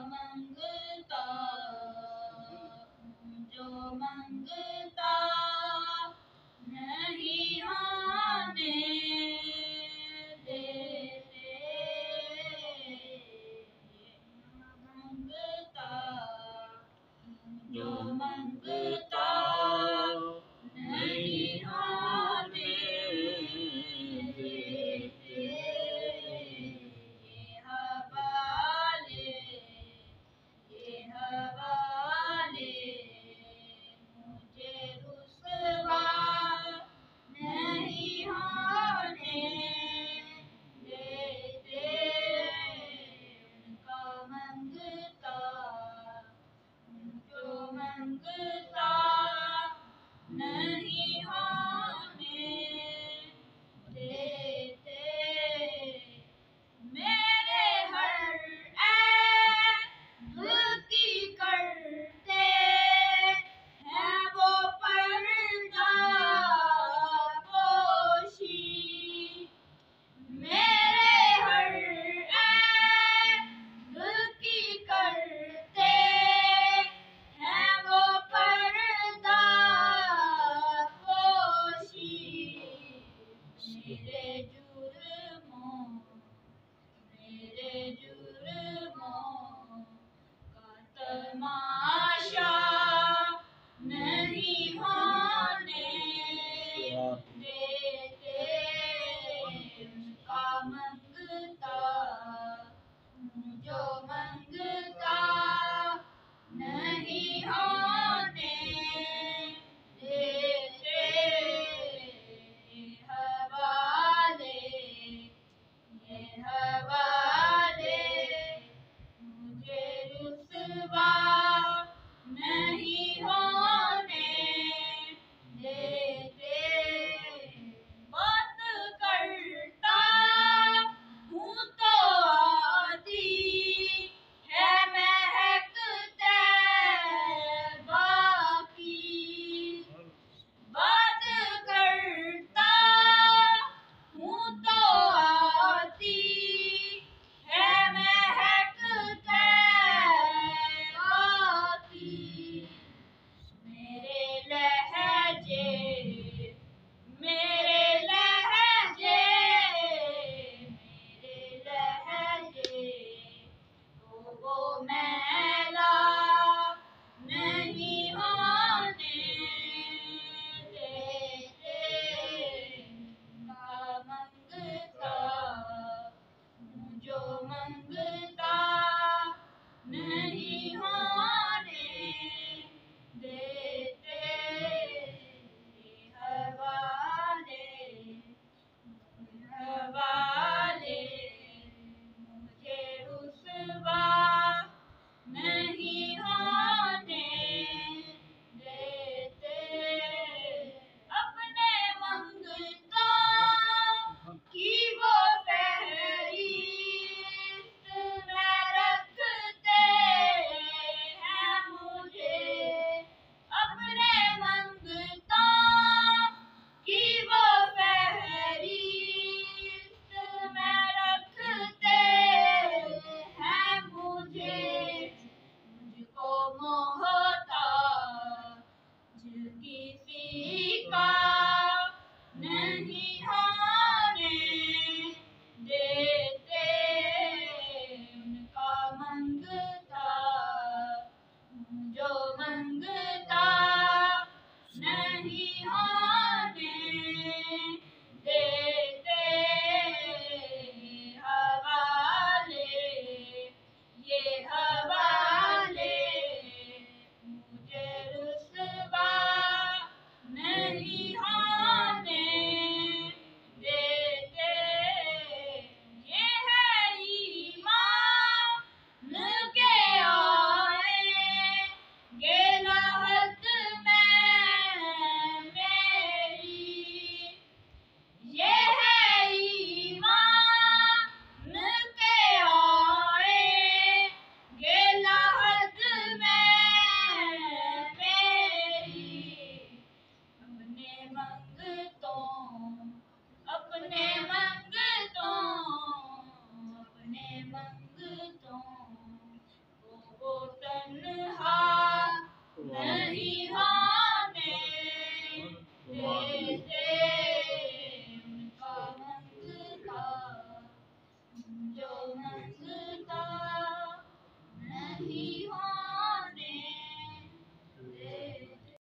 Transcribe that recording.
منگتا جو منگتا نہیں ہونے دیتے، منگتا جو منگتا نہیں ہونے دیتے، یہ حوالے مجھے رسوا نہیں ہونے دیتے، ان کا منگتا جو منگتا نہیں ہونے دیتے، میرے ہر عیب کی کرتے ہیں وہ پردہ پوشی، میرے ہر عیب کی کرتے ہیں وہ پردہ پوشی، میرے جرموں کا تماشا نہیں ہونے دیتے، ان کا منگتا جو منگتا نہیں ہونے دیتے، یہ حوالے مجھے رسوا